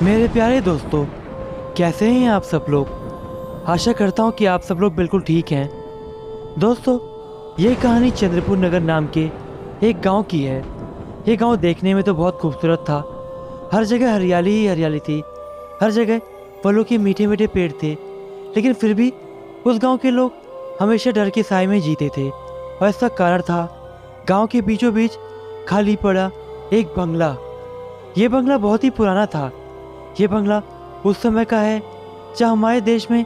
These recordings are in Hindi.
मेरे प्यारे दोस्तों, कैसे हैं आप सब लोग। आशा करता हूं कि आप सब लोग बिल्कुल ठीक हैं। दोस्तों, ये कहानी चंद्रपुर नगर नाम के एक गांव की है। ये गांव देखने में तो बहुत खूबसूरत था। हर जगह हरियाली ही हरियाली थी। हर जगह फलों के मीठे मीठे पेड़ थे। लेकिन फिर भी उस गांव के लोग हमेशा डर के साए में जीते थे। और इसका कारण था गांव के बीचों बीच खाली पड़ा एक बंगला। ये बंगला बहुत ही पुराना था। ये बंगला उस समय का है जब हमारे देश में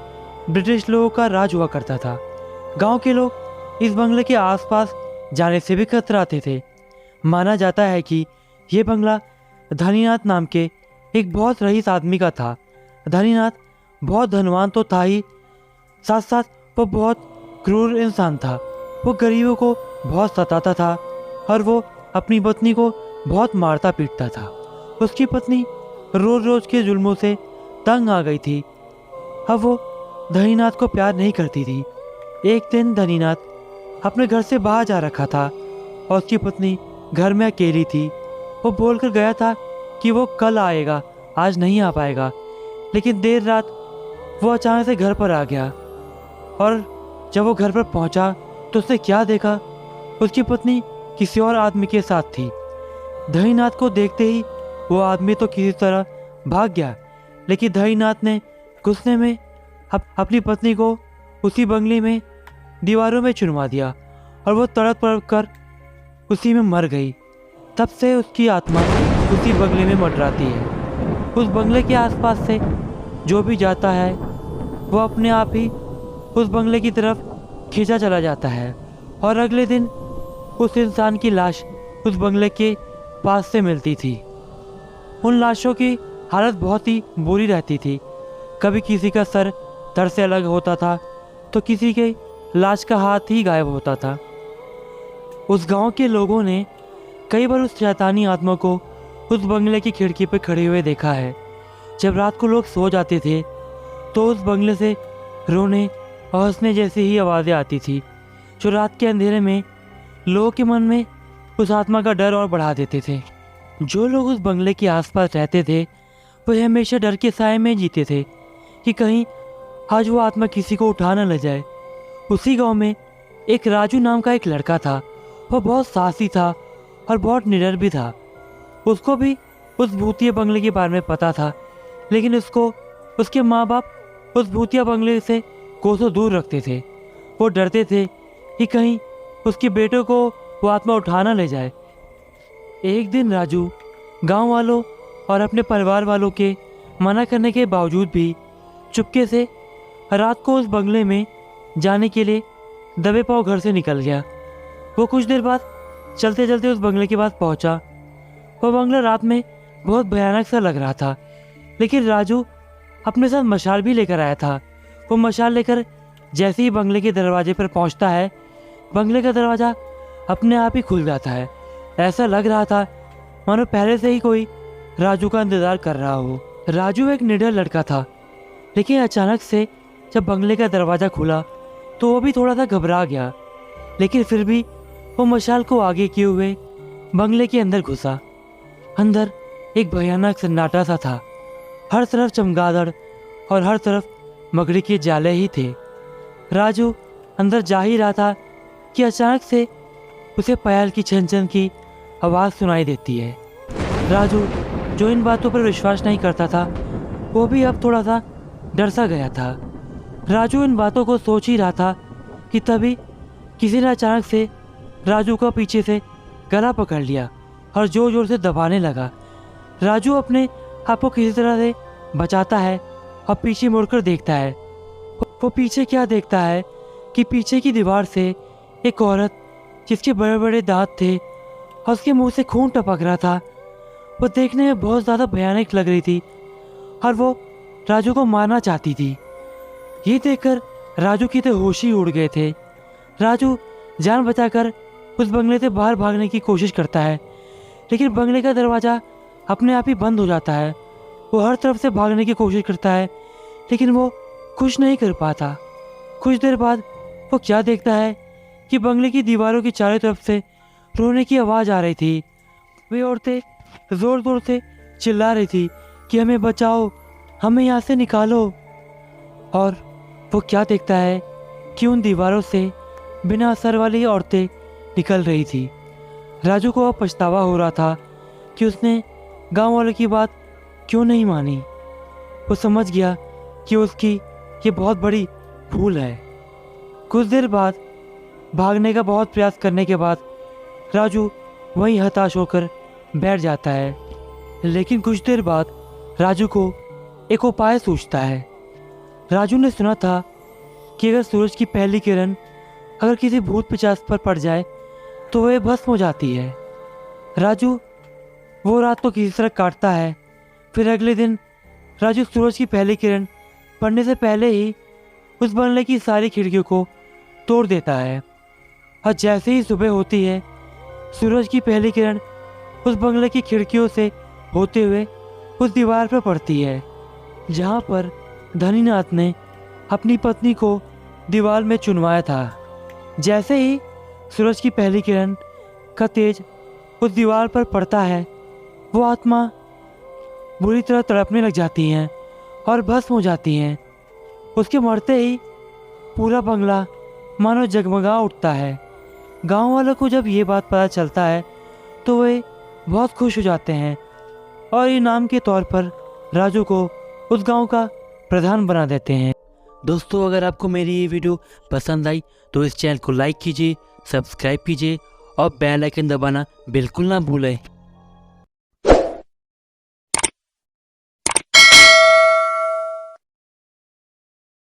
ब्रिटिश लोगों का राज हुआ करता था। गांव के लोग इस बंगले के आसपास जाने से भी कतराते थे। माना जाता है कि ये बंगला धनीनाथ नाम के एक बहुत रईस आदमी का था। धनीनाथ बहुत धनवान तो था ही, साथ साथ वो बहुत क्रूर इंसान था। वो गरीबों को बहुत सताता था और वो अपनी पत्नी को बहुत मारता पीटता था। उसकी पत्नी रोज रोज के जुल्मों से तंग आ गई थी। अब वो धनीनाथ को प्यार नहीं करती थी। एक दिन धनीनाथ अपने घर से बाहर जा रखा था और उसकी पत्नी घर में अकेली थी। वो बोलकर गया था कि वो कल आएगा, आज नहीं आ पाएगा। लेकिन देर रात वो अचानक से घर पर आ गया और जब वो घर पर पहुंचा तो उसने क्या देखा, उसकी पत्नी किसी और आदमी के साथ थी। धनीनाथ को देखते ही वो आदमी तो किसी तरह भाग गया, लेकिन धनीनाथ ने गुस्से में अपनी पत्नी को उसी बंगले में दीवारों में चुनवा दिया और वो तड़प तड़प कर उसी में मर गई। तब से उसकी आत्मा उसी बंगले में मंडराती है। उस बंगले के आसपास से जो भी जाता है वो अपने आप ही उस बंगले की तरफ खींचा चला जाता है और अगले दिन उस इंसान की लाश उस बंगले के पास से मिलती थी। उन लाशों की हालत बहुत ही बुरी रहती थी। कभी किसी का सर धड़ से अलग होता था तो किसी के लाश का हाथ ही गायब होता था। उस गांव के लोगों ने कई बार उस शैतानी आत्मा को उस बंगले की खिड़की पर खड़े हुए देखा है। जब रात को लोग सो जाते थे तो उस बंगले से रोने और हंसने जैसी ही आवाज़ें आती थी, जो रात के अंधेरे में लोगों के मन में उस आत्मा का डर और बढ़ा देते थे। जो लोग उस बंगले के आसपास रहते थे वे हमेशा डर के साए में जीते थे कि कहीं आज वो आत्मा किसी को उठा न ले जाए। उसी गांव में एक राजू नाम का एक लड़का था। वह बहुत साहसी था और बहुत निडर भी था। उसको भी उस भूतिया बंगले के बारे में पता था, लेकिन उसको उसके माँ बाप उस भूतिया बंगले से कोसों दूर रखते थे। वो डरते थे कि कहीं उसके बेटों को वो आत्मा उठा न ले जाए। एक दिन राजू गांव वालों और अपने परिवार वालों के मना करने के बावजूद भी चुपके से रात को उस बंगले में जाने के लिए दबे पांव घर से निकल गया। वो कुछ देर बाद चलते चलते उस बंगले के पास पहुंचा। वह बंगला रात में बहुत भयानक सा लग रहा था, लेकिन राजू अपने साथ मशाल भी लेकर आया था। वो मशाल लेकर जैसे ही बंगले के दरवाजे पर पहुंचता है, बंगले का दरवाज़ा अपने आप ही खुल जाता है। ऐसा लग रहा था मानो पहले से ही कोई राजू का इंतजार कर रहा हो। राजू एक निडर लड़का था, लेकिन अचानक से जब बंगले का दरवाज़ा खुला तो वो भी थोड़ा सा घबरा गया। लेकिन फिर भी वो मशाल को आगे किए हुए बंगले के अंदर घुसा। अंदर एक भयानक सन्नाटा सा था। हर तरफ चमगादड़ और हर तरफ मकड़ी के जाले ही थे। राजू अंदर जा ही रहा था कि अचानक से उसे पायल की छन छन की आवाज़ सुनाई देती है। राजू, जो इन बातों पर विश्वास नहीं करता था, वो भी अब थोड़ा सा डर सा गया था। राजू इन बातों को सोच ही रहा था कि तभी किसी ने अचानक से राजू को पीछे से गला पकड़ लिया और जोर जोर से दबाने लगा। राजू अपने आप को किसी तरह से बचाता है और पीछे मुड़कर देखता है। वो पीछे क्या देखता है कि पीछे की दीवार से एक औरत जिसके बड़े बड़े दांत थे और उसके मुंह से खून टपक रहा था, वो देखने में बहुत ज़्यादा भयानक लग रही थी और वो राजू को मारना चाहती थी। ये देखकर राजू के तो होश ही उड़ गए थे। राजू जान बचाकर उस बंगले से बाहर भागने की कोशिश करता है, लेकिन बंगले का दरवाज़ा अपने आप ही बंद हो जाता है। वो हर तरफ से भागने की कोशिश करता है, लेकिन वो कुछ नहीं कर पाता। कुछ देर बाद वो क्या देखता है कि बंगले की दीवारों की चारों तरफ से रोने की आवाज़ आ रही थी। वे औरतें ज़ोर ज़ोर से चिल्ला रही थी कि हमें बचाओ, हमें यहाँ से निकालो। और वो क्या देखता है कि उन दीवारों से बिना असर वाली औरतें निकल रही थी। राजू को अब पछतावा हो रहा था कि उसने गांव वालों की बात क्यों नहीं मानी। वो समझ गया कि उसकी ये बहुत बड़ी भूल है। कुछ देर बाद भागने का बहुत प्रयास करने के बाद राजू वहीं हताश होकर बैठ जाता है। लेकिन कुछ देर बाद राजू को एक उपाय सूझता है। राजू ने सुना था कि अगर सूरज की पहली किरण अगर किसी भूत पिशाच पर पड़ जाए तो वह भस्म हो जाती है। राजू वो रात को किसी तरह काटता है। फिर अगले दिन राजू सूरज की पहली किरण पड़ने से पहले ही उस बंगले की सारी खिड़कियों को तोड़ देता है। और जैसे ही सुबह होती है, सूरज की पहली किरण उस बंगले की खिड़कियों से होते हुए उस दीवार पर पड़ती है जहाँ पर धनीनाथ ने अपनी पत्नी को दीवार में चुनवाया था। जैसे ही सूरज की पहली किरण का तेज उस दीवार पर पड़ता है, वो आत्मा बुरी तरह तड़पने लग जाती हैं और भस्म हो जाती हैं। उसके मरते ही पूरा बंगला मानो जगमगा उठता है। गांव वालों को जब ये बात पता चलता है तो वे बहुत खुश हो जाते हैं और इनाम के तौर पर राजू को उस गांव का प्रधान बना देते हैं। दोस्तों, अगर आपको मेरी ये वीडियो पसंद आई तो इस चैनल को लाइक कीजिए, सब्सक्राइब कीजिए और बेल आइकन दबाना बिल्कुल ना भूलें।